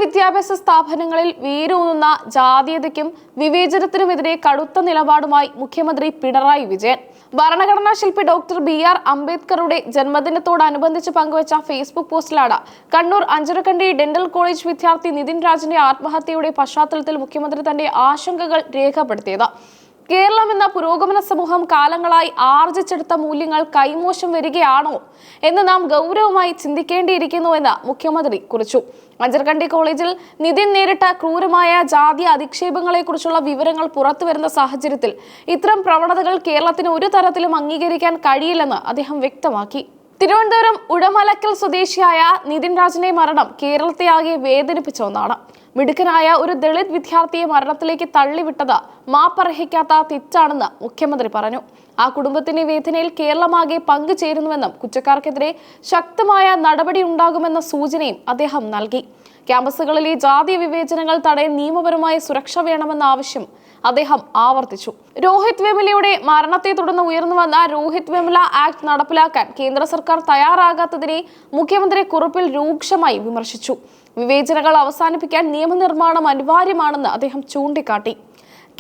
വിദ്യാഭ്യാസ സ്ഥാപനങ്ങളിൽ വേരൂന്നുന്ന ജാതീയതയ്ക്കും വിവേചനത്തിനുമെതിരെ കടുത്ത നിലപാടുമായി മുഖ്യമന്ത്രി പിണറായി വിജയൻ. ഭരണഘടനാ ശില്പി ഡോക്ടർ BR അംബേദ്കറുടെ ജന്മദിനത്തോടനുബന്ധിച്ച് പങ്കുവച്ച ഫേസ്ബുക്ക് പോസ്റ്റിലാണ് കണ്ണൂർ അഞ്ചരക്കണ്ടി ഡെന്റൽ കോളേജ് വിദ്യാർത്ഥി നിതിൻ രാജിന്റെ ആത്മഹത്യയുടെ പശ്ചാത്തലത്തിൽ മുഖ്യമന്ത്രി തന്റെ ആശങ്കകൾ രേഖപ്പെടുത്തിയത്. കേരളം എന്ന പുരോഗമന സമൂഹം കാലങ്ങളായി ആർജിച്ചെടുത്ത മൂല്യങ്ങൾ കൈമോശം വരികയാണോ എന്ന് നാം ഗൗരവമായി ചിന്തിക്കേണ്ടിയിരിക്കുന്നുവെന്ന് മുഖ്യമന്ത്രി കുറിച്ചു. അഞ്ചരക്കണ്ടി കോളേജിൽ നിതിൻ നേരിട്ട ക്രൂരമായ ജാതി അധിക്ഷേപങ്ങളെക്കുറിച്ചുള്ള വിവരങ്ങൾ പുറത്തുവരുന്ന സാഹചര്യത്തിൽ ഇത്തരം പ്രവണതകൾ കേരളത്തിന് ഒരു തരത്തിലും അംഗീകരിക്കാൻ കഴിയില്ലെന്ന് അദ്ദേഹം വ്യക്തമാക്കി. തിരുവനന്തപുരം ഉടമലക്കൽ സ്വദേശിയായ നിതിൻ രാജിന്റെ മരണം കേരളത്തെ ആകെ വേദനിപ്പിച്ച ഒന്നാണ്. മിടുക്കനായ ഒരു ദളിത് വിദ്യാർത്ഥിയെ മരണത്തിലേക്ക് തള്ളിവിട്ടത് മാപ്പർഹിക്കാത്ത തെറ്റാണെന്ന് മുഖ്യമന്ത്രി പറഞ്ഞു. ആ കുടുംബത്തിന്റെ വേദനയിൽ കേരളമാകെ പങ്കുചേരുന്നുവെന്നും കുറ്റക്കാർക്കെതിരെ ശക്തമായ നടപടി ഉണ്ടാകുമെന്ന സൂചനയും അദ്ദേഹം നൽകി. ക്യാമ്പസുകളിലെ ജാതി വിവേചനങ്ങൾ തടയാൻ നിയമപരമായ സുരക്ഷ വേണമെന്ന ആവശ്യം അദ്ദേഹം ആവർത്തിച്ചു. രോഹിത് വെമുലയുടെ മരണത്തെ തുടർന്ന് ഉയർന്നുവന്ന രോഹിത് വെമുല ആക്ട് നടപ്പിലാക്കാൻ കേന്ദ്ര സർക്കാർ തയ്യാറാകാത്തതിനെ മുഖ്യമന്ത്രി കുറിപ്പിൽ രൂക്ഷമായി വിമർശിച്ചു. വിവേചനങ്ങൾ അവസാനിപ്പിക്കാൻ നിയമനിർമ്മാണം അനിവാര്യമാണെന്ന് അദ്ദേഹം ചൂണ്ടിക്കാട്ടി.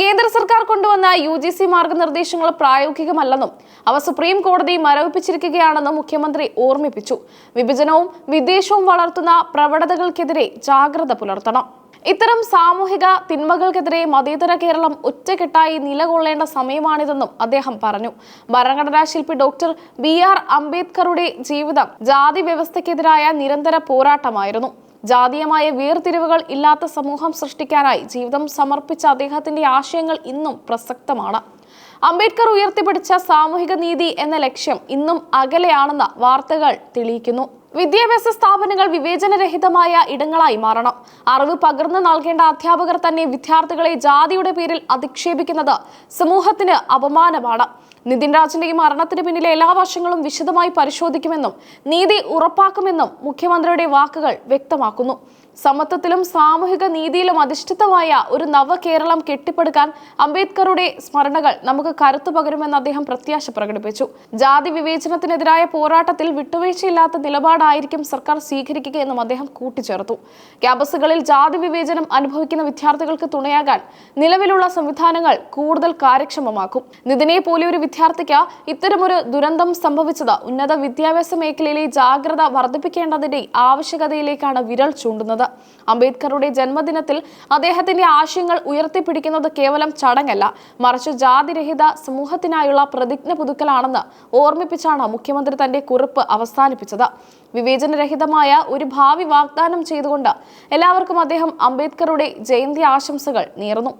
കേന്ദ്ര സർക്കാർ കൊണ്ടുവന്ന UGC മാർഗനിർദ്ദേശങ്ങൾ പ്രായോഗികമല്ലെന്നും അവ സുപ്രീം കോടതി മരവിപ്പിച്ചിരിക്കുകയാണെന്നും മുഖ്യമന്ത്രി ഓർമ്മിപ്പിച്ചു. വിഭജനവും വിദ്വേഷവും വളർത്തുന്ന പ്രവണതകൾക്കെതിരെ ജാഗ്രത പുലർത്തണം. ഇത്തരം സാമൂഹിക തിന്മകൾക്കെതിരെ മതേതര കേരളം ഒറ്റക്കെട്ടായി നിലകൊള്ളേണ്ട സമയമാണിതെന്നും അദ്ദേഹം പറഞ്ഞു. ഭരണഘടനാ ശില്പി ഡോക്ടർ BR അംബേദ്കറുടെ ജീവിതം ജാതി വ്യവസ്ഥയ്ക്കെതിരായ നിരന്തര പോരാട്ടമായിരുന്നു. ജാതീയമായ വേർതിരിവുകൾ ഇല്ലാത്ത സമൂഹം സൃഷ്ടിക്കാനായി ജീവിതം സമർപ്പിച്ച അദ്ദേഹത്തിന്റെ ആശയങ്ങൾ ഇന്നും പ്രസക്തമാണ്. അംബേദ്കർ ഉയർത്തിപ്പിടിച്ച സാമൂഹിക നീതി എന്ന ലക്ഷ്യം ഇന്നും അകലെയാണെന്ന് വാർത്തകൾ തെളിയിക്കുന്നു. വിദ്യാഭ്യാസ സ്ഥാപനങ്ങൾ വിവേചനരഹിതമായ ഇടങ്ങളായി മാറണം. അറിവ് പകർന്നു നൽകേണ്ട അധ്യാപകർ തന്നെ വിദ്യാർത്ഥികളെ ജാതിയുടെ പേരിൽ അധിക്ഷേപിക്കുന്നത് സമൂഹത്തിന് അപമാനമാണ്. നിതിൻ രാജിന്റെ മരണത്തിന് പിന്നിലെ എല്ലാ വശങ്ങളും വിശദമായി പരിശോധിക്കുമെന്നും നീതി ഉറപ്പാക്കുമെന്നും മുഖ്യമന്ത്രിയുടെ വാക്കുകൾ വ്യക്തമാക്കുന്നു. സമത്വത്തിലും സാമൂഹിക നീതിയിലും അധിഷ്ഠിതമായ ഒരു നവകേരളം കെട്ടിപ്പടുക്കാൻ അംബേദ്കറുടെ സ്മരണകൾ നമുക്ക് കരുത്തു പകരുമെന്ന് അദ്ദേഹം പ്രത്യാശ പ്രകടിപ്പിച്ചു. ജാതി വിവേചനത്തിനെതിരായ പോരാട്ടത്തിൽ വിട്ടുവീഴ്ചയില്ലാത്ത നിലപാടായിരിക്കും സർക്കാർ സ്വീകരിക്കുകയെന്നും അദ്ദേഹം കൂട്ടിച്ചേർത്തു. ക്യാമ്പസുകളിൽ ജാതി വിവേചനം അനുഭവിക്കുന്ന വിദ്യാർത്ഥികൾക്ക് തുണയാകാൻ നിലവിലുള്ള സംവിധാനങ്ങൾ കൂടുതൽ കാര്യക്ഷമമാക്കും. നിതിനെ പോലെ ഒരു വിദ്യാർത്ഥിക്ക് ഇത്തരമൊരു ദുരന്തം സംഭവിച്ചത് ഉന്നത വിദ്യാഭ്യാസ മേഖലയിലെ ജാഗ്രത വർദ്ധിപ്പിക്കേണ്ടതിന്റെ ആവശ്യകതയിലേക്കാണ് വിരൽ ചൂണ്ടുന്നത്. അംബേദ്കറുടെ ജന്മദിനത്തിൽ അദ്ദേഹത്തിന്റെ ആശയങ്ങൾ ഉയർത്തിപ്പിടിക്കുന്നത് കേവലം ചടങ്ങല്ല, മറിച്ച് ജാതിരഹിത സമൂഹത്തിനായുള്ള പ്രതിജ്ഞ പുതുക്കലാണെന്ന് ഓർമ്മിപ്പിച്ചാണ് മുഖ്യമന്ത്രി തന്റെ കുറിപ്പ് അവസാനിപ്പിച്ചത്. വിവേചനരഹിതമായ ഒരു ഭാവി വാഗ്ദാനം ചെയ്തുകൊണ്ട് എല്ലാവർക്കും അദ്ദേഹം അംബേദ്കറുടെ ജയന്തി ആശംസകൾ നേർന്നു.